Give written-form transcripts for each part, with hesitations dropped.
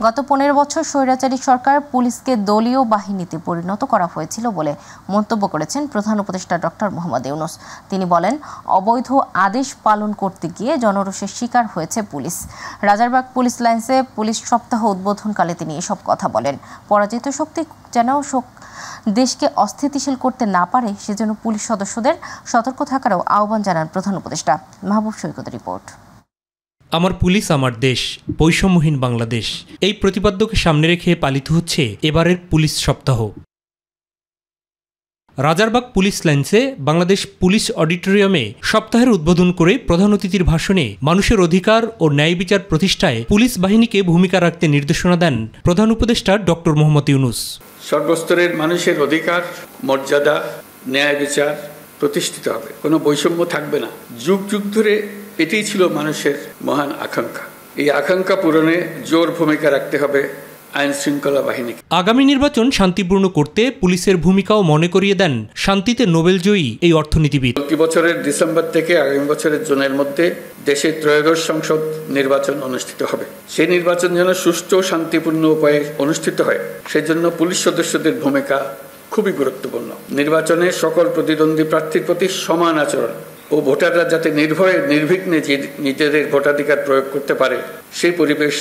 গত 15 বছর স্বৈরাচারী সরকার পুলিশকে দলীয় বাহিনীতে পরিণত করা হয়েছিল বলে মন্তব্য করেছেন প্রধান উপদেষ্টা ডক্টর মোহাম্মদ ইউনূস। তিনি বলেন, অবৈধ আদেশ পালন করতে গিয়ে জনরোষের শিকার হয়েছে পুলিশ। রাজারবাগ পুলিশ লাইন্সে পুলিশ সপ্তাহ উদ্বোধনকালে তিনি এসব কথা বলেন। পরাজিত শক্তি যেন দেশকে অস্থিতিশীল করতে না পারে সেজন্য পুলিশ সদস্যদের সতর্ক থাকারও আহ্বান জানান প্রধান উপদেষ্টা। মাহবুব সৈকতের রিপোর্ট। আমার পুলিশ আমার দেশ, বৈষম্যহীন বাংলাদেশ, এই প্রতিপাদ্যকে সামনে রেখে পালিত হচ্ছে এবারের পুলিশ সপ্তাহ। রাজারবাগ পুলিশ লাইন্সে বাংলাদেশ পুলিশ অডিটোরিয়ামে সপ্তাহের উদ্বোধন করে প্রধান অতিথির ভাষণে মানুষের অধিকার ও ন্যায় বিচার প্রতিষ্ঠায় পুলিশ বাহিনীকে ভূমিকা রাখতে নির্দেশনা দেন প্রধান উপদেষ্টা ডক্টর মোহাম্মদ ইউনূস। সর্বস্তরের মানুষের অধিকার, মর্যাদা, ন্যায় বিচার প্রতিষ্ঠিত হবে, কোনো বৈষম্য থাকবে না। যুগ যুগ ধরে এটাই ছিল মানুষের মহান আকাঙ্ক্ষা। এই আকাঙ্ক্ষা পূরণে জোর ভূমিকা রাখতে হবে আইন শৃঙ্খলা বাহিনীকে। আগামী নির্বাচন শান্তিপূর্ণ করতে পুলিশের ভূমিকাও মনে করিয়ে দেন শান্তিতে নোবেলজয়ী এই অর্থনীতিবিদ। চলতি বছরের ডিসেম্বর থেকে আগামী বছরের জুনের মধ্যে দেশের ত্রয়োদশ সংসদ নির্বাচন অনুষ্ঠিত হবে। সেই নির্বাচন যেন সুষ্ঠু ও শান্তিপূর্ণ উপায়ে অনুষ্ঠিত হয়, সেজন্য পুলিশ সদস্যদের ভূমিকা খুবই গুরুত্বপূর্ণ। নির্বাচনে সকল প্রতিদ্বন্দ্বী প্রার্থীর প্রতি সমান আচরণ ও ভোটাররা যাতে নির্ভয়ে নির্বিঘ্নে নিজেদের ভোটাধিকার প্রয়োগ করতে পারে সেই পরিবেশ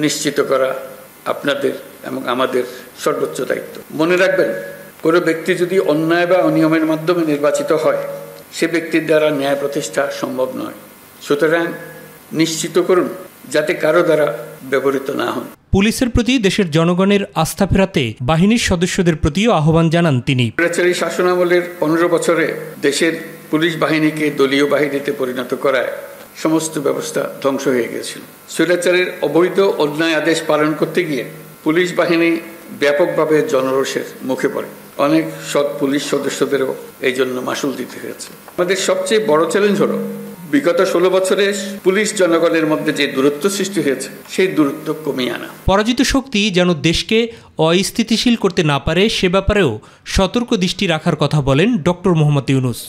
নিশ্চিত করা আপনাদের এবং আমাদের সর্বোচ্চ দায়িত্ব। মনে রাখবেন, কোনো ব্যক্তি যদি অন্যায় বা অনিয়মের মাধ্যমে নির্বাচিত হয়, সে ব্যক্তির দ্বারা ন্যায় প্রতিষ্ঠা সম্ভব নয়। সুতরাং নিশ্চিত করুন যাতে কারো দ্বারা ব্যবহৃত না হন। পুলিশের প্রতি দেশের জনগণের আস্থা ফেরাতে বাহিনীর সদস্যদের প্রতিও আহ্বান জানান তিনি। স্বৈরাচারী শাসনামলের 15 বছরে দেশের পুলিশ বাহিনীকে দলীয় বাহিনীতে পরিণত করায় সমস্ত ব্যবস্থা ধ্বংস হয়ে গিয়েছিল। স্বৈরাচারের অবৈধ অন্যায় আদেশ পালন করতে গিয়ে পুলিশ বাহিনী ব্যাপকভাবে জনরোষের মুখে পড়ে। অনেক সৎ পুলিশ সদস্যদেরও এই জন্য মাশুল দিতে হয়েছে। আমাদের সবচেয়ে বড় চ্যালেঞ্জ হলো বিগত 16 বছরে পুলিশ জনগণের মধ্যে যে দূরত্ব সৃষ্টি হয়েছে সেই দূরত্ব কমিয়ে আনা। পরাজিত শক্তি যেন দেশকে অস্থিতিশীল করতে না পারে সে ব্যাপারেও সতর্ক দৃষ্টি রাখার কথা বলেন ডক্টর মোহাম্মদ ইউনূস।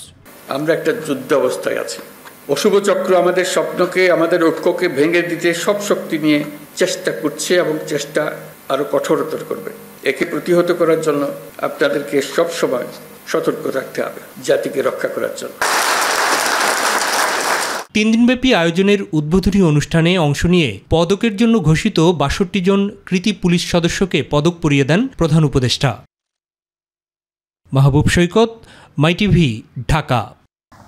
আমরা একটা যুদ্ধ অবস্থায় আছি। অশুভ চক্র আমাদের স্বপ্নকে, আমাদের ঐক্যকে ভেঙে দিতে সব শক্তি নিয়ে চেষ্টা করছে এবং চেষ্টা আরো কঠোরতর করবে। একে প্রতিহত করার জন্য আপনাদেরকে সবসময় সতর্ক থাকতে হবে, জাতিকে রক্ষা করার জন্য। 3 দিনব্যাপী আয়োজনের উদ্বোধনী অনুষ্ঠানে অংশ নিয়ে পদকের জন্য ঘোষিত 62 জন কৃতী পুলিশ সদস্যকে পদক পরিয়ে দেন প্রধান উপদেষ্টা। মাহবুব সৈকত, মাই টিভি, ঢাকা।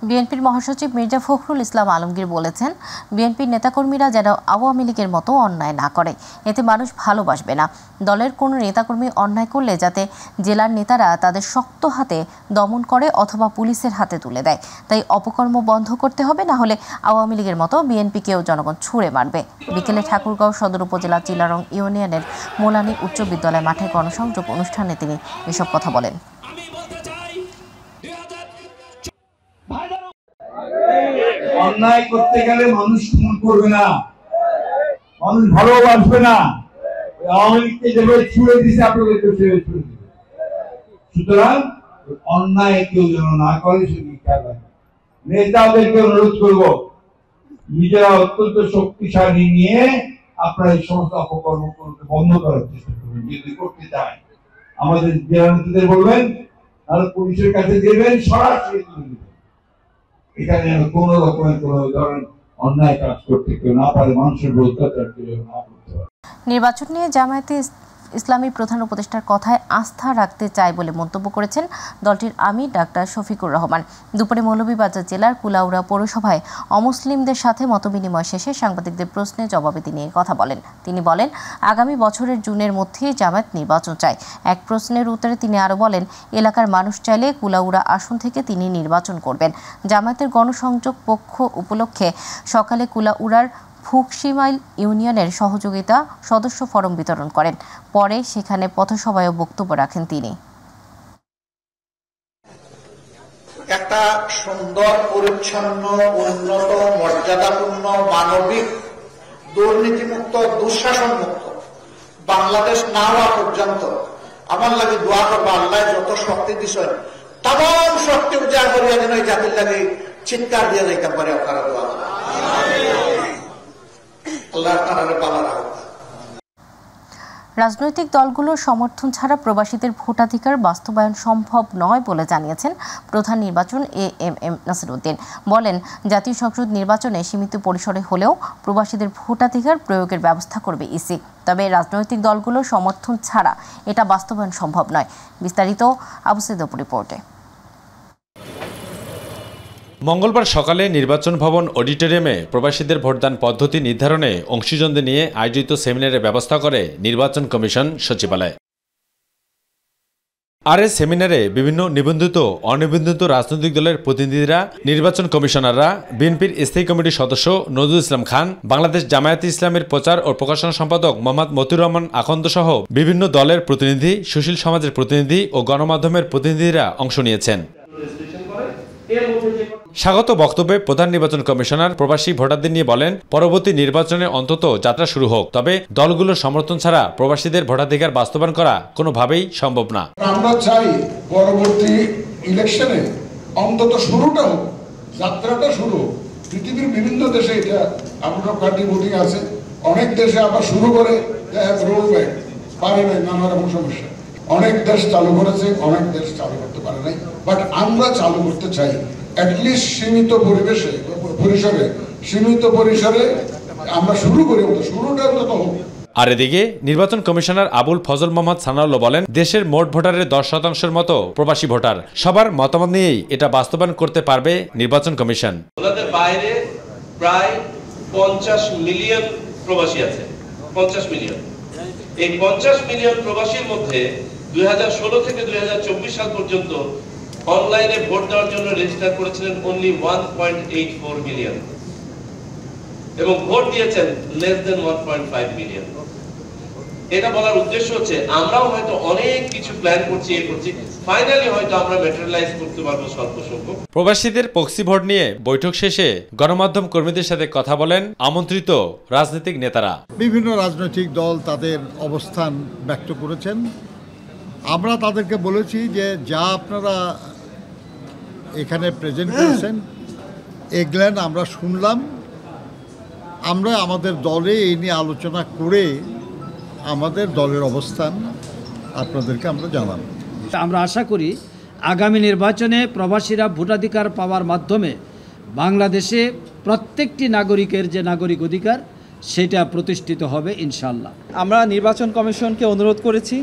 বিএনপির মহাসচিব মির্জা ফখরুল ইসলাম আলমগীর বলেছেন, বিএনপির নেতাকর্মীরা যেন আওয়ামী লীগের মতো অন্যায় না করে, এতে মানুষ ভালোবাসবে না। দলের কোনো নেতাকর্মী অন্যায় করলে যাতে জেলার নেতারা তাদের শক্ত হাতে দমন করে অথবা পুলিশের হাতে তুলে দেয়। তাই অপকর্ম বন্ধ করতে হবে, না হলে আওয়ামী লীগের মতো বিএনপিকেও জনগণ ছুঁড়ে মারবে। বিকেলে ঠাকুরগাঁও সদর উপজেলা চিলারং ইউনিয়নের মোলানী উচ্চ বিদ্যালয় মাঠে গণসংযোগ অনুষ্ঠানে তিনি এসব কথা বলেন। অন্যায় করতে গেলে মানুষ মন করবে না, মানুষ ভালোবাসবে না। আওয়ামী লীগকে যেভাবে ছুঁড়ে দিচ্ছে আপনাদেরকে ছুঁড়ে দিবে। সুতরাং অন্যায় কেউ যেন না করে সেদিকে খেয়াল রাখবে। নেতাদেরকে অনুরোধ করব, নিজেরা অত্যন্ত শক্তিশালী নিয়ে আপনারা এই সমস্ত অপকর্ম করতে বন্ধ করার চেষ্টা করবেন। যদি করতে চান আমাদের জেলা নেতাদের বলবেন, আর পুলিশের কাছে দেবেন, সরাসরি তুলে দেবেন। এখানে কোন রকমের কোন ধরনের অন্যায় কাজ করতে কেউ না পারে, মানুষের অত্যাচার কেউ না করতে পারে। নির্বাচন নিয়ে জামায়াতে ইসলামী প্রধান উপদেষ্টার কথায় আস্থা রাখতে চায় বলে মন্তব্য করেছেন দলটির আমির ডাক্তার শফিকুর রহমান। দুপুরে মৌলভীবাজার জেলার কুলাউড়া পৌরসভায় অমুসলিমদের সাথে মতবিনিময় শেষে সাংবাদিকদের প্রশ্নের জবাবে তিনি কথা বলেন। তিনি বলেন, আগামী বছরের জুনের মধ্যেই জামায়াত নির্বাচন চায়। এক প্রশ্নের উত্তরে তিনি আরও বলেন, এলাকার মানুষ চাইলে কুলাউড়া আসন থেকে তিনি নির্বাচন করবেন। জামায়াতের গণসংযোগ পক্ষ উপলক্ষে সকালে কুলাউড়ার ফুকশিমাইল ইউনিয়নের সহযোগিতা সদস্য ফরম বিতরণ করেন। পরে সেখানে পথসভায় বক্তব্য রাখেন তিনি। একটা সুন্দর, পরিচ্ছন্ন, উন্নত, মর্যাদাপূর্ণ, মানবিক, দুর্নীতিমুক্ত, দুঃশাসনমুক্ত বাংলাদেশ না হওয়া পর্যন্ত আমার লাগে দোয়া করবো, আল্লাহ যত শক্তি দিছেন তাম শক্তি উজাড় করিয়া যেন এই জাতির লাগে চিৎকার দিয়ে যাইতে পারে। আপনারা দোয়া আল্লাহ তাআলার পালা রাখুন। রাজনৈতিক দলগুলোর সমর্থন ছাড়া প্রবাসীদের ভোটাধিকার বাস্তবায়ন সম্ভব নয় বলে জানিয়েছেন প্রধান নির্বাচন এএমএম নাসিরউদ্দিন। বলেন, জাতীয় সংসদ নির্বাচনে সীমিত পরিসরে হলেও প্রবাসীদের ভোটাধিকার প্রয়োগের ব্যবস্থা করবে ইসি। তবে রাজনৈতিক দলগুলোর সমর্থন ছাড়া এটা বাস্তবায়ন সম্ভব নয়। বিস্তারিত আবু সাইদ রিপোর্টে। মঙ্গলবার সকালে নির্বাচন ভবন অডিটোরিয়ামে প্রবাসীদের ভোটদান পদ্ধতি নির্ধারণে অংশীজনদের নিয়ে আয়োজিত সেমিনারের ব্যবস্থা করে নির্বাচন কমিশন সচিবালয়। আর এই সেমিনারে বিভিন্ন নিবন্ধিত অনিবন্ধিত রাজনৈতিক দলের প্রতিনিধিরা, নির্বাচন কমিশনাররা, বিএনপির স্থায়ী কমিটির সদস্য নজরুল ইসলাম খান, বাংলাদেশ জামায়াতে ইসলামের প্রচার ও প্রকাশনা সম্পাদক মোহাম্মদ মতিউর রহমান আখন্দ সহ বিভিন্ন দলের প্রতিনিধি, সুশীল সমাজের প্রতিনিধি ও গণমাধ্যমের প্রতিনিধিরা অংশ নিয়েছেন। স্বাগত বক্তব্যে প্রধান নির্বাচন কমিশনার প্রবাসী ভোটারদের নিয়ে বলেন, পরবর্তী নির্বাচনে অন্তত যাত্রা শুরু হোক, তবে দলগুলোর সমর্থন ছাড়া প্রবাসীদের ভোটাধিকার বাস্তবায়ন করা কোনোভাবেই সম্ভব না। আমরা চাই পরবর্তী ইলেকশনে অন্তত শুরুটা হোক, যাত্রাটা শুরু হোক। পৃথিবীর বিভিন্ন দেশে এটা আমরা পার্টি ভোটিং আছে, অনেক দেশে আবার শুরু করে রোল ব্যাক পারে নাই, নানা রকম সমস্যা। অনেক দেশ চালু করেছে, অনেক দেশ চালু করতে পারে নাই, বাট আমরা চালু করতে চাই। অ্যাটলিস্ট সীমিত পরিসরে আমরা শুরু করি, শুরুটা অন্তত হোক। আর এদিকে নির্বাচন কমিশনার আবুল ফজল মোহাম্মদ সানাউল্লাহ বলেন, দেশের মোট ভোটারের 10% মতো প্রবাসী ভোটার। সবার মতামত নিয়েই এটা বাস্তবায়ন করতে পারবে নির্বাচন কমিশন। ওনাদের বাইরে প্রায় 50 মিলিয়ন প্রবাসী আছে। 50 মিলিয়ন। এই 50 মিলিয়ন প্রবাসীর মধ্যে 2016 থেকে 2024 সাল পর্যন্ত অনলাইনে ভোট দেওয়ার জন্য রেজিস্টার করেছিলেন অনলি 1.84 মিলিয়ন এবং ভোট দিয়েছেন লেস দেন 1.5 মিলিয়ন। এটা বলার উদ্দেশ্য হচ্ছে আমরাও হয়তো অনেক কিছু প্ল্যান করছি, ফাইনালি হয়তো আমরা ম্যাটেরিয়ালাইজ করতে পারবো স্বল্প সংখ্যক। প্রবাসীদের প্রক্সি ভোট নিয়ে বৈঠক শেষে গণমাধ্যম কর্মীদের সাথে কথা বলেন আমন্ত্রিত রাজনৈতিক নেতারা। বিভিন্ন রাজনৈতিক দল তাদের অবস্থান ব্যক্ত করেছেন। আমরা তাদেরকে বলেছি যে যা আপনারা এখানে প্রেজেন্ট করেছেন এগুলো আমরা শুনলাম, আমরা আমাদের দলে এই নিয়ে আলোচনা করে আমাদের দলের অবস্থান আপনাদেরকে আমরা জানাব। আমরা আশা করি আগামী নির্বাচনে প্রবাসীরা ভোটাধিকার পাওয়ার মাধ্যমে বাংলাদেশে প্রত্যেকটি নাগরিকের যে নাগরিক অধিকার সেটা প্রতিষ্ঠিত হবে ইনশাআল্লাহ। আমরা নির্বাচন কমিশনকে অনুরোধ করেছি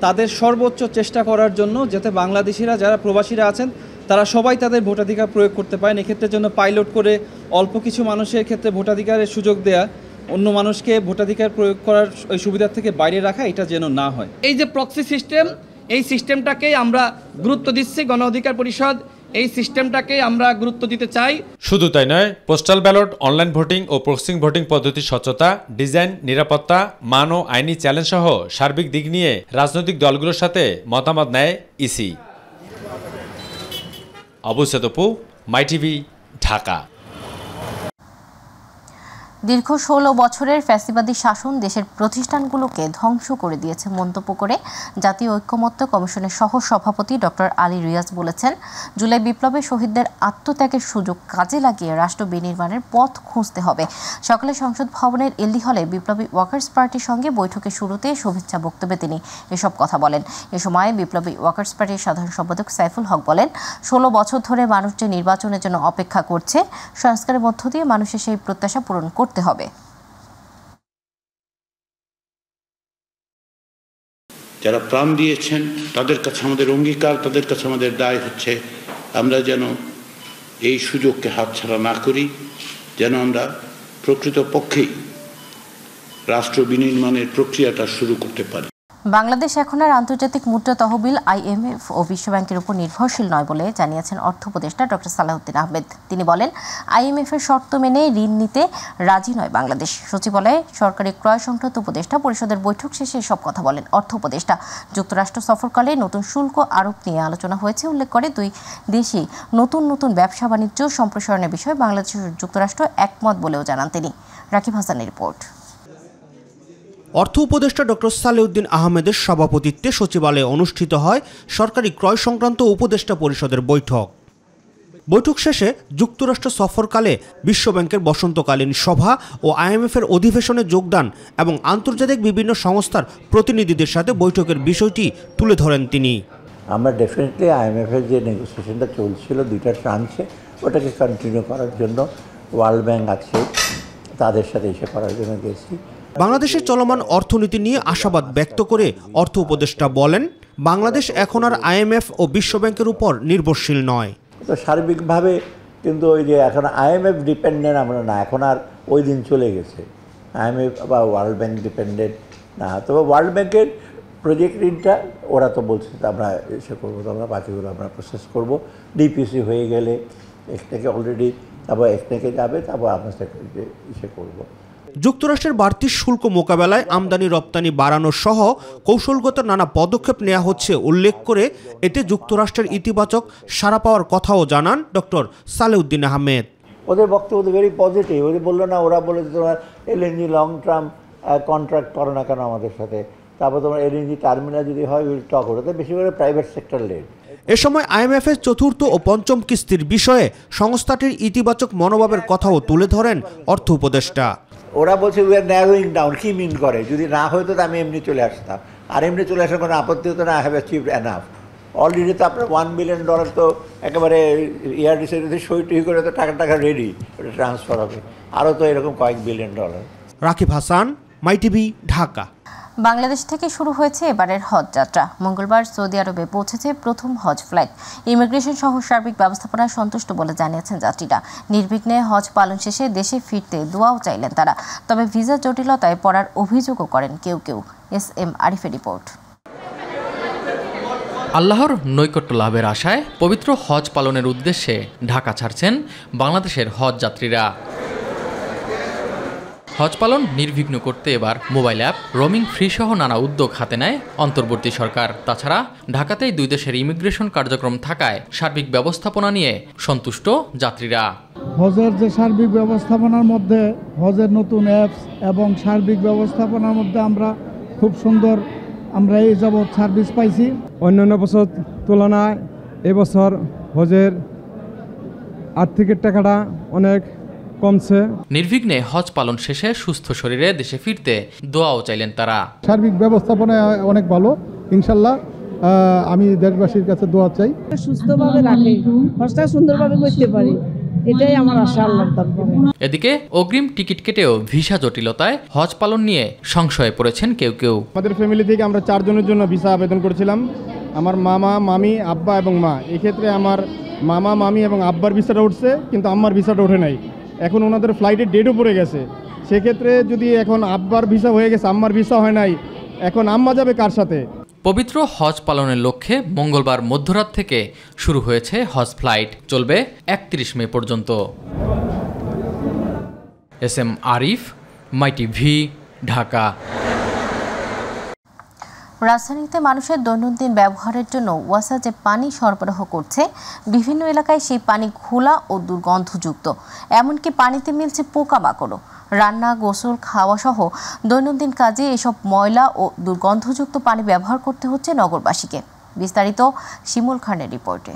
তাদের সর্বোচ্চ চেষ্টা করার জন্য, যাতে বাংলাদেশিরা যারা প্রবাসীরা আছেন তারা সবাই তাদের ভোটাধিকার প্রয়োগ করতে পারেন। এক্ষেত্রের জন্য পাইলট করে অল্প কিছু মানুষের ক্ষেত্রে ভোটাধিকারের সুযোগ দেয়া, অন্য মানুষকে ভোটাধিকার প্রয়োগ করার ওই সুবিধার থেকে বাইরে রাখা, এটা যেন না হয়। এই যে প্রক্সি সিস্টেম, এই সিস্টেমটাকেই আমরা গুরুত্ব দিচ্ছি। গণ অধিকার পরিষদ এই সিস্টেমটাকে আমরা গুরুত্ব দিতে চাই। শুধু তাই নয়, পোস্টাল ব্যালট, অনলাইন ভোটিং ও প্রক্সি ভোটিং পদ্ধতির স্বচ্ছতা, ডিজাইন, নিরাপত্তা, মান ও আইনি চ্যালেঞ্জ সহ সার্বিক দিক নিয়ে রাজনৈতিক দলগুলোর সাথে মতামত নেয় ইসি। আবু সাইদ, মাই টিভি, ঢাকা। দীর্ঘ 16 বছরের ফ্যাসিবাদী শাসন দেশের প্রতিষ্ঠানগুলোকে ধ্বংস করে দিয়েছে মন্তব্য করে জাতীয় ঐক্যমত্য কমিশনের সহ সভাপতি ডক্টর আলী রিয়াজ বলেছেন, জুলাই বিপ্লবে শহীদদের আত্মত্যাগের সুযোগ কাজে লাগিয়ে রাষ্ট্র বিনির্মাণের পথ খুঁজতে হবে। সকালে সংসদ ভবনের এলডি হলে বিপ্লবী ওয়ার্কার্স পার্টির সঙ্গে বৈঠকের শুরুতে শুভেচ্ছা বক্তব্যে তিনি এসব কথা বলেন। এ সময় বিপ্লবী ওয়ার্কার্স পার্টির সাধারণ সম্পাদক সাইফুল হক বলেন, 16 বছর ধরে মানুষ যে নির্বাচনের জন্য অপেক্ষা করছে, সংস্কারের মধ্য দিয়ে মানুষের সেই প্রত্যাশা পূরণ করতে হবে। যারা প্রাণ দিয়েছেন তাদের কাছে আমাদের অঙ্গীকার, তাদের কাছে আমাদের দায় হচ্ছে আমরা যেন এই সুযোগকে হাতছাড়া না করি, যেন আমরা প্রকৃতপক্ষেই রাষ্ট্র বিনির্মাণের প্রক্রিয়াটা শুরু করতে পারি। বাংলাদেশ এখন আর আন্তর্জাতিক মুদ্রা তহবিল IMF ও বিশ্বব্যাংকের উপর নির্ভরশীল নয় বলে জানিয়েছেন অর্থ উপদেষ্টা ডক্টর সালাউদ্দিন আহমেদ। তিনি বলেন, IMF এর শর্ত মেনে ঋণ নিতে রাজি নয় বাংলাদেশ। সচিবালয়ে সরকারি ক্রয় সংক্রান্ত উপদেষ্টা পরিষদের বৈঠক শেষে সব কথা বলেন অর্থ উপদেষ্টা। যুক্তরাষ্ট্র সফরকালে নতুন শুল্ক আরোপ নিয়ে আলোচনা হয়েছে উল্লেখ করে দুই দেশই নতুন ব্যবসা বাণিজ্য সম্প্রসারণের বিষয়ে বাংলাদেশ ও যুক্তরাষ্ট্র একমত বলেও জানান তিনি। রাকিব হাসানের রিপোর্ট। অর্থ উপদেষ্টা ডক্টর সালেউদ্দিন আহমেদের সভাপতিত্বে সচিবালয়ে অনুষ্ঠিত হয় সরকারি ক্রয় সংক্রান্ত উপদেষ্টা পরিষদের বৈঠক। বৈঠক শেষে যুক্তরাষ্ট্র সফরকালে বিশ্বব্যাংকের বসন্তকালীন সভা ও IMF-এর অধিবেশনে যোগদান এবং আন্তর্জাতিক বিভিন্ন সংস্থার প্রতিনিধিদের সাথে বৈঠকের বিষয়টি তুলে ধরেন তিনি। আমরা ডেফিনেটলি IMF-এর যে নেগোসিয়েশনটা চলছিল দুইটা ট্রান্সে, ওটাকে কন্টিনিউ করার জন্য ওয়ার্ল্ড ব্যাংক আছে, তাদের সাথে এসে করার জন্য গেছি। বাংলাদেশের চলমান অর্থনীতি নিয়ে আশাবাদ ব্যক্ত করে অর্থ উপদেষ্টা বলেন, বাংলাদেশ এখন আর IMF ও বিশ্বব্যাংকের উপর নির্ভরশীল নয়। তো সার্বিকভাবে কিন্তু ওই যে এখন IMF ডিপেন্ডেন্ট আমরা না, এখন আর ওই দিন চলে গেছে। IMF বা ওয়ার্ল্ড ব্যাংক ডিপেন্ডেন্ট না, তবে ওয়ার্ল্ড ব্যাংকের প্রজেক্ট ঋণটা ওরা তো বলছে আমরা এসে করবো, তো আমরা বাকিগুলো আমরা প্রসেস করবো। DPC হয়ে গেলে একটাকে অলরেডি, তারপর একটাকে যাবে, তারপর আমরা এসে করবো। যুক্তরাষ্ট্রের বাড়তি শুল্ক মোকাবেলায় আমদানি রপ্তানি বাড়ানো সহ কৌশলগত নানা পদক্ষেপ নেওয়া হচ্ছে উল্লেখ করে এতে যুক্তরাষ্ট্রের ইতিবাচক সাড়া পাওয়ার কথাও জানান ডক্টর সালেউদ্দিন আহমেদ। ওদের বক্তব্য ভেরি পজিটিভ। ওদের বললো না, ওরা বলে তোমার LNG লং টার্ম কন্ট্রাক্ট করো না কেন আমাদের সাথে, তারপর তোমার LNG টার্মিনাল যদি হয় উইল টক, ওটাতে বেশি করে প্রাইভেট সেক্টর লেড। এ সময় IMF-এর চতুর্থ ও পঞ্চম কিস্তির বিষয়ে সংস্থাটির ইতিবাচক মনোভাবের কথাও তুলে ধরেন অর্থ উপদেষ্টা। ওরা বলছে উই আর ন্যারোয়িং ডাউন, কি মিন করে, যদি না হয়তো তো আমি এমনি চলে আসতাম, আর এমনি চলে আসার কোনো আপত্তি হতো না। I have achieved enough. Already তো আপনার $1 বিলিয়ন তো একেবারে ERDC সই টই করে তো টাকা রেডি, ওটা ট্রান্সফার হবে। আরও তো এরকম কয়েক $1 বিলিয়ন। রাকিব হাসান, মাইটিভি, ঢাকা। বাংলাদেশ থেকে শুরু হয়েছে এবারের হজ যাত্রা। মঙ্গলবার সৌদি আরবে পৌঁছেছে প্রথম হজ ফ্লাইট। ইমিগ্রেশন সহ সার্বিক ব্যবস্থাপনায় সন্তুষ্ট বলে জানিয়েছেন যাত্রীরা। নির্বিঘ্নে হজ পালন শেষে দেশে ফিরতে দোয়াও চাইলেন তারা। তবে ভিসা জটিলতায় পড়ার অভিযোগও করেন কেউ কেউ। SM আরিফের রিপোর্ট। আল্লাহর নৈকট্য লাভের আশায় পবিত্র হজ পালনের উদ্দেশ্যে ঢাকা ছাড়ছেন বাংলাদেশের হজ যাত্রীরা। হজ পালন নির্বিঘ্ন করতে এবার মোবাইল অ্যাপ, রোমিং ফ্রি সহ নানা উদ্যোগ হাতে নেয় অন্তর্বর্তী সরকার। তাছাড়া ঢাকাতেই দুই দেশের ইমিগ্রেশন কার্যক্রম থাকায় সার্বিক ব্যবস্থাপনা নিয়ে সন্তুষ্ট যাত্রীরা। হজের যে সার্বিক ব্যবস্থাপনার মধ্যে হজের নতুন অ্যাপস এবং সার্বিক ব্যবস্থাপনার মধ্যে আমরা খুব সুন্দর এই যাবৎ সার্ভিস পাইছি। অন্যান্য বছর তুলনায় এবছর হজের আর্থিকের টাকাটা অনেক কমছে। নির্বিঘ্নে হজ পালন শেষে সুস্থ শরীরে দেশে ফিরতে দোয়াও চাইলেন তারা। সার্বিক ব্যবস্থাপনা অনেক ভালো, ইনশাল্লাহ আমি দেশবাসীর কাছে দোয়া চাই সুস্থভাবে রাখে, হজটা সুন্দরভাবে করতে পারি, এটাই আমার আশা আল্লাহর দরবারে। এদিকে অগ্রিম টিকিট কেটেও ভিসা জটিলতায় হজ পালন নিয়ে সংশয়ে পড়েছেন কেউ কেউ। আমাদের ফ্যামিলি থেকে আমরা 4 জনের জন্য ভিসা আবেদন করেছিলাম, আমার মামা, মামি, আব্বা এবং মা। এক্ষেত্রে আমার মামা, মামি এবং আব্বার ভিসাটা উঠছে, কিন্তু আম্মার ভিসাটা ওঠে নাই। এখন ওনাদের ফ্লাইটের ডেটও পড়ে গেছে। সেক্ষেত্রে যদি এখন আব্বার ভিসা হয়ে গেছে, আম্মার ভিসা হয় নাই, এখন আম্মা যাবে কার সাথে? পবিত্র হজ পালনের লক্ষ্যে মঙ্গলবার মধ্যরাত থেকে শুরু হয়েছে হজ ফ্লাইট, চলবে 31 মে পর্যন্ত। SM Arif, MyTV, Dhaka. রাজধানীতে মানুষের দৈনন্দিন ব্যবহারের জন্য ওয়াসা যে পানি সরবরাহ করছে, বিভিন্ন এলাকায় সেই পানি ঘোলা ও দুর্গন্ধযুক্ত। এমনকি পানিতে মিলছে পোকামাকড়ও। রান্না, গোসল, খাওয়া সহ দৈনন্দিন কাজে এসব ময়লা ও দুর্গন্ধযুক্ত পানি ব্যবহার করতে হচ্ছে নগরবাসীকে। বিস্তারিত শিমুল খানের রিপোর্টে।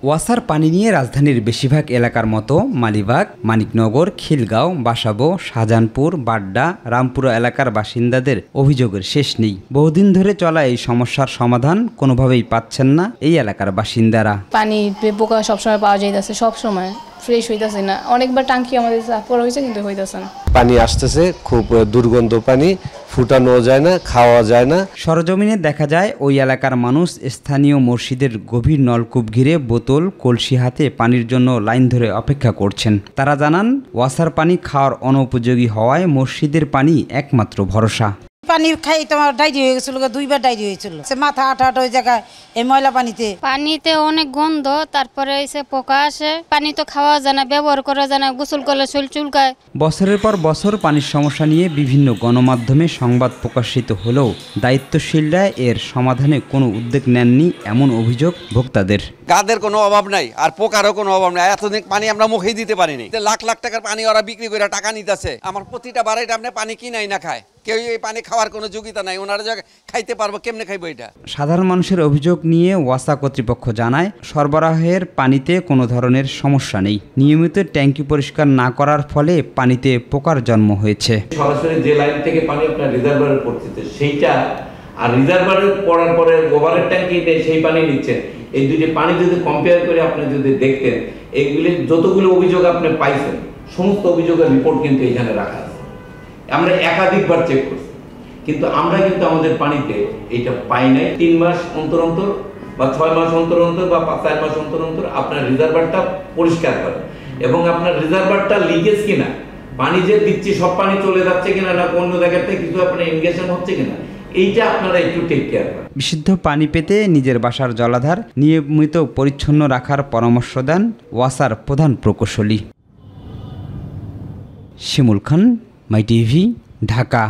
ওয়াসার পানি নিয়ে রাজধানীর বেশিরভাগ এলাকার মতো মালিবাগ, মানিকনগর, খিলগাঁও, বাসাবো, শাহজাহানপুর, বাড্ডা, রামপুরা এলাকার বাসিন্দাদের অভিযোগের শেষ নেই। বহুদিন ধরে চলা এই সমস্যার সমাধান কোনোভাবেই পাচ্ছেন না এই এলাকার বাসিন্দারা। পানি পোকা সবসময় পাওয়া যাইতেছে, সবসময় ফ্রেশ হইতেছে না। অনেকবার টাঙ্কি আমাদের সাফ করা হয়েছে, কিন্তু হইতেছে না। পানি আসতেছে খুব দুর্গন্ধ পানি, ফুটানো যায় না, খাওয়া যায় না। সরজমিনে দেখা যায় ওই এলাকার মানুষ স্থানীয় মসজিদের গভীর নলকূপ ঘিরে বোতল, কলসি হাতে পানির জন্য লাইন ধরে অপেক্ষা করছেন। তারা জানান, ওয়াসার পানি খাওয়ার অনুপযোগী হওয়ায় মসজিদের পানি একমাত্র ভরসা। পানি খাই তোমার ডায়রি হয়ে গেছিল, 2বার ডায়রি হয়েছিল। সে মাথা আটা ওই জায়গায় এই ময়লা পানিতে অনেক গন্ধ, তারপরে এসে পোকা আসে। পানি তো খাওয়া যায় না, ব্যবহার করা যায় না, গোসল করলে শরীর চুলকায়। বছরের পর বছর পানির সমস্যা নিয়ে বিভিন্ন গণমাধ্যমে সংবাদ প্রকাশিত হলেও দায়িত্বশীলরা এর সমাধানে কোনো উদ্যোগ নেননি এমন অভিযোগ ভোক্তাদের। গাদের কোনো অভাব নাই, আর পোকারও কোনো অভাব নাই। এতদিন পানি আমরা মুখেই দিতে পারিনি। লাখ লাখ টাকার পানি ওরা বিক্রি করে টাকা নিতেছে। আমার প্রতিটা বাড়িতে আপনি পানি কিনাই না খায়। কেউ এই পানি খাওয়ার কোনো যোগ্যতা নাই, ওনারা যা খাইতে পারবো কেমনে খাইবো এটা? সাধারণ মানুষের অভিযোগ নিয়ে ওয়াসা কর্তৃপক্ষ জানায় সরবরাহের পানিতে কোনো ধরনের সমস্যা নেই। নিয়মিত ট্যাঙ্কি পরিষ্কার না করার ফলে পানিতে পোকার জন্ম হয়েছে। সরাসরি যে লাইন থেকে পানি আপনার রিজার্ভারে পড়ছে সেইটা আর রিজার্ভারে পড়ার পরে ওভারের ট্যাঙ্কি সেই পানি নিচ্ছেন, এই দুটি পানি যদি কম্পেয়ার করে আপনি যদি দেখতেন এইগুলি যতগুলো অভিযোগ আপনি পাইছেন সমস্ত অভিযোগের রিপোর্ট কিন্তু এখানে রাখা আছে। আমরা একাধিকবার চেক করছি, কিন্তু আমরা কিন্তু আমাদের পানিতে এটা পাই নাই। 3 মাস অন্তর অন্তর বা 6 মাস অন্তর অন্তর বা 4 মাস অন্তর অন্তর আপনার রিজার্ভারটা পরিষ্কার করেন এবং আপনার রিজার্ভারটা লিকেজ কিনা, পানি যে দিচ্ছি সব পানি চলে যাচ্ছে কিনা না অন্য জায়গা থেকে কিছু আপনার ইনগেশন হচ্ছে কিনা, এইটা আপনারা একটু টেক কেয়ার করেন। বিশুদ্ধ পানি পেতে নিজের বাসার জলাধার নিয়মিত পরিচ্ছন্ন রাখার পরামর্শ দেন ওয়াসার প্রধান প্রকৌশলী। শিমুল খান, মাই টিভি, ঢাকা।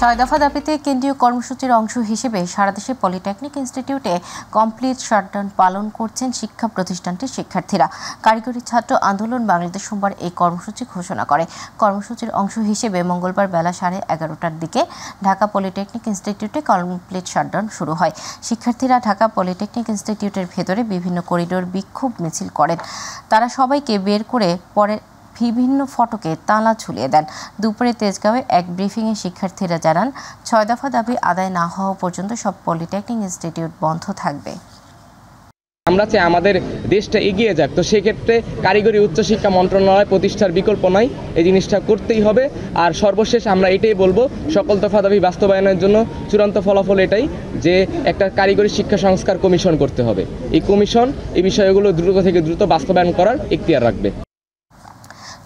6 দফা দাবিতে কেন্দ্রীয় কর্মসূচির অংশ হিসেবে সারা দেশে পলিটেকনিক ইনস্টিটিউটে কমপ্লিট শাটডাউন পালন করছেন শিক্ষা প্রতিষ্ঠানটির শিক্ষার্থীরা। কারিগরি ছাত্র আন্দোলন বাংলাদেশ সোমবার এই কর্মসূচি ঘোষণা করে। কর্মসূচির অংশ হিসেবে মঙ্গলবার বেলা 11:30টার দিকে ঢাকা পলিটেকনিক ইনস্টিটিউটে কমপ্লিট শাটডাউন শুরু হয়। শিক্ষার্থীরা ঢাকা পলিটেকনিক ইনস্টিটিউটের ভেতরে বিভিন্ন করিডোর বিক্ষোভ মিছিল করেন। তারা সবাইকে বের করে পরে বিভিন্ন ফটকে তালা ঝুলিয়ে দেন। দুপুরে তেজগাঁওয়ে এক ব্রিফিংয়ে শিক্ষার্থীরা জানান 6 দফা দাবি আদায় না হওয়া পর্যন্ত সব পলিটেকনিক ইনস্টিটিউট বন্ধ থাকবে। আমরা চাই আমাদের দেশটা এগিয়ে যাক, তো সেক্ষেত্রে কারিগরি উচ্চশিক্ষা মন্ত্রণালয় প্রতিষ্ঠার বিকল্প নয়, এই জিনিসটা করতেই হবে। আর সর্বশেষ আমরা এটাই বলবো, সকল দফা দাবি বাস্তবায়নের জন্য চূড়ান্ত ফলাফল এটাই যে একটা কারিগরি শিক্ষা সংস্কার কমিশন করতে হবে। এই কমিশন এই বিষয়গুলো দ্রুত থেকে দ্রুত বাস্তবায়ন করার এখতিয়ার রাখবে।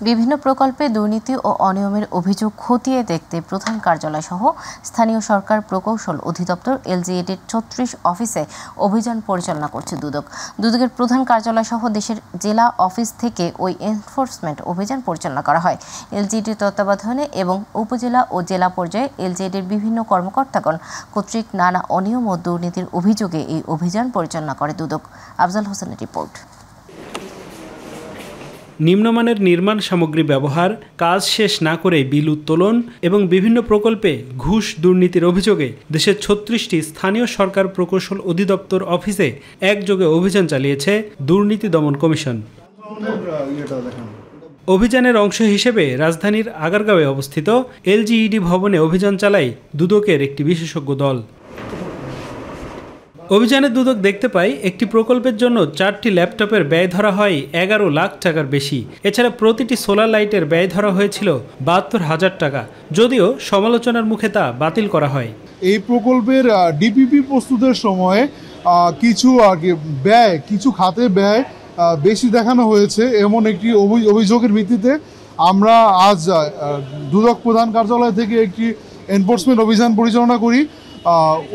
বিভিন্ন প্রকল্পে দুর্নীতি ও অনিয়মের অভিযোগ খতিয়ে দেখতে প্রধান কার্যালয় সহ স্থানীয় সরকার প্রকৌশল অধিদপ্তর এলজিইডির 36 অফিসে অভিযান পরিচালনা করছে দুদক। দুদকের প্রধান কার্যালয় সহ দেশের জেলা অফিস থেকে ওই এনফোর্সমেন্ট অভিযান পরিচালনা করা হয়। এলজিইডির তত্ত্বাবধানে এবং উপজেলা ও জেলা পর্যায়ে এলজিইডির বিভিন্ন কর্মকর্তাগণ কর্তৃক নানা অনিয়ম ও দুর্নীতির অভিযোগে এই অভিযান পরিচালনা করে দুদক। আফজাল হোসেনের রিপোর্ট। নিম্নমানের নির্মাণ সামগ্রী ব্যবহার, কাজ শেষ না করে বিল উত্তোলন এবং বিভিন্ন প্রকল্পে ঘুষ দুর্নীতির অভিযোগে দেশের 36টি স্থানীয় সরকার প্রকৌশল অধিদপ্তর অফিসে একযোগে অভিযান চালিয়েছে দুর্নীতি দমন কমিশন। অভিযানের অংশ হিসেবে রাজধানীর আগারগাঁওয়ে অবস্থিত এলজিইডি ভবনে অভিযান চালায় দুদকের একটি বিশেষজ্ঞ দল। অভিযানে দুদক দেখতে পাই একটি প্রকল্পের জন্য 4টি ল্যাপটপের ব্যয় ধরা হয় 11 লাখ টাকার বেশি। এছাড়া প্রতিটি সোলার লাইটের ব্যয় ধরা হয়েছিল 72,000 টাকা, যদিও সমালোচনার মুখে তা বাতিল করা হয়। এই প্রকল্পের ডিপিপি প্রস্তুতের সময় কিছু খাতে ব্যয় বেশি দেখানো হয়েছে এমন একটি অভিযোগের ভিত্তিতে আমরা আজ দুদক প্রধান কার্যালয় থেকে একটি এনফোর্সমেন্ট অভিযান পরিচালনা করি।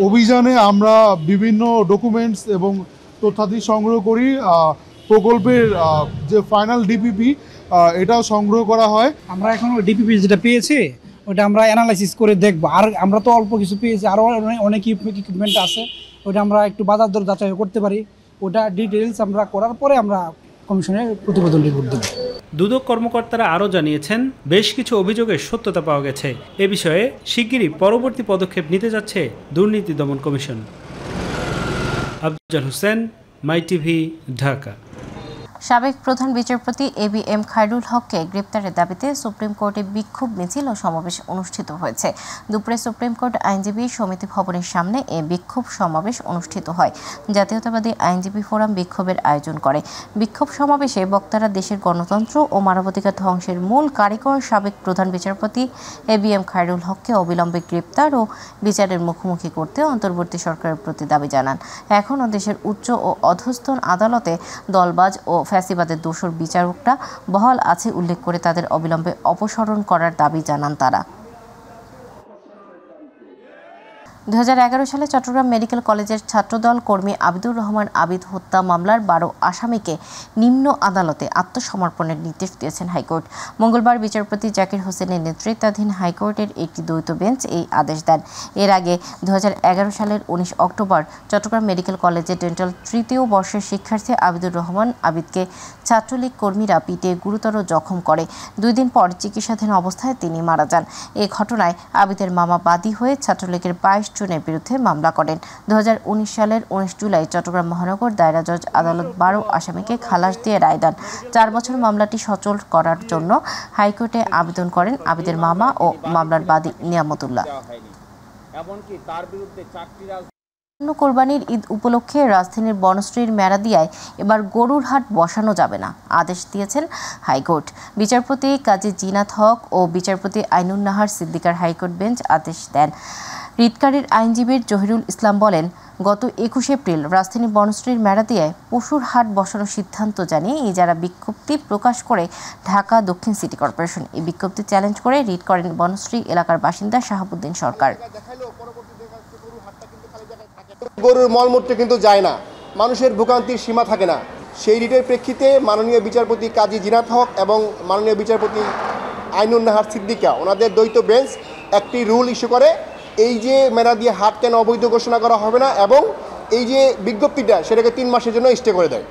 অভিযানে আমরা বিভিন্ন ডকুমেন্টস এবং তথ্যাদি সংগ্রহ করি। প্রকল্পের যে ফাইনাল ডিপিপি এটাও সংগ্রহ করা হয়। আমরা এখন ডিপিপি যেটা পেয়েছি ওটা আমরা অ্যানালাইসিস করে দেখব। আর আমরা তো অল্প কিছু পেয়েছি, আরও অনেক ইকুইপমেন্ট আছে, ওটা আমরা একটু বাজার দর যাচাই করতে পারি। ওটা ডিটেলস আমরা করার পরে আমরা কমিশনে প্রতিবেদন রিপোর্ট দেব। দুদক কর্মকর্তারা আরও জানিয়েছেন বেশ কিছু অভিযোগের সত্যতা পাওয়া গেছে। এ বিষয়ে শিগগিরই পরবর্তী পদক্ষেপ নিতে যাচ্ছে দুর্নীতি দমন কমিশন। আফজাল হোসেন, মাই টিভি, ঢাকা। সাবেক প্রধান বিচারপতি ABM খায়রুল হককে গ্রেপ্তারের দাবিতে সুপ্রিম কোর্টে বিক্ষোভ মিছিল ও সমাবেশ অনুষ্ঠিত হয়েছে। দুপুরে সুপ্রিম কোর্ট আইনজীবী সমিতি ভবনের সামনে এ বিক্ষোভ সমাবেশ অনুষ্ঠিত হয়। জাতীয়তাবাদী আইনজীবী ফোরাম বিক্ষোভের আয়োজন করে। বিক্ষোভ সমাবেশে বক্তারা দেশের গণতন্ত্র ও মানবাধিকার ধ্বংসের মূল কারিগর সাবেক প্রধান বিচারপতি ABM খায়রুল হককে অবিলম্বে গ্রেপ্তার ও বিচারের মুখোমুখি করতে অন্তর্বর্তী সরকারের প্রতি দাবি জানান। এখনও দেশের উচ্চ ও অধস্তন আদালতে দলবাজ ও ফ্যাসিবাদের দোষর বিচারকরা বহাল আছে উল্লেখ করে তাদের অবিলম্বে অপসারণ করার দাবি জানান তারা। 2011 সালে চট্টগ্রাম মেডিকেল কলেজের ছাত্রদল কর্মী আবিদুর রহমান আবিদ হত্যা মামলার 12 আসামিকে নিম্ন আদালতে আত্মসমর্পণের নির্দেশ দিয়েছেন হাইকোর্ট। মঙ্গলবার বিচারপতি জাকির হোসেনের নেতৃত্বাধীন হাইকোর্টের একটি দ্বৈত বেঞ্চ এই আদেশ দেন। এর আগে 2011 সালের 19 অক্টোবর চট্টগ্রাম মেডিকেল কলেজের ডেন্টাল তৃতীয় বর্ষের শিক্ষার্থী আবিদুর রহমান আবিদকে ছাত্রলীগ কর্মীরা পিটিয়ে গুরুতর জখম করে 2 দিন পর চিকিৎসাধীন অবস্থায় তিনি মারা যান। এই ঘটনায় আবিদের মামা বাদী হয়ে ছাত্রলীগের 22 জনের বিরুদ্ধে মামলা করেন। 2019 সালের 19 জুলাই চট্টগ্রাম মহানগর দায়রা জজ আদালত 12 আসামিকে খালাস দিয়ে রায় দেন। 4 বছর মামলাটি সচল করার জন্য হাইকোর্টে আবেদন করেন আবিদের মামা ও মামলার বাদী নিয়ামতুল্লাহ। কোরবানির ঈদ উপলক্ষে রাজধানীর বনশ্রীর মেরাদিয়ায় এবার গরুর হাট বসানো যাবে না, আদেশ দিয়েছেন হাইকোর্ট। বিচারপতি কাজী জিনাত হক ও বিচারপতি আইনুন নাহার সিদ্দিকার হাইকোর্ট বেঞ্চ আদেশ দেন। রিটকারীর আইনজীবী জহিরুল ইসলাম বলেন, গত 21 এপ্রিল রাজধানী বনশ্রীর মেরাদিয়ায় পশুর হাট বসানোর সিদ্ধান্ত জানিয়ে ইজারা বিজ্ঞপ্তি প্রকাশ করে ঢাকা দক্ষিণ সিটি কর্পোরেশন। এই বিজ্ঞপ্তি চ্যালেঞ্জ করে রিট করেন বনশ্রী এলাকার বাসিন্দা শাহাবুদ্দিন সরকার। গরুর মলমূত্র কিন্তু যায় না, মানুষের ভোগান্তির সীমা থাকে না। সেই রিটের প্রেক্ষিতে মাননীয় বিচারপতি কাজী জিনাত হক এবং মাননীয় বিচারপতি আইনুন নাহার সিদ্দিকা ওনাদের দ্বৈত বেঞ্চ একটি রুল ইস্যু করে এই যে মেরাদিয়া হাট কেন অবৈধ ঘোষণা করা হবে না এবং এই যে বিজ্ঞপ্তিটা সেটাকে 3 মাসের জন্য স্টে করে দেয়।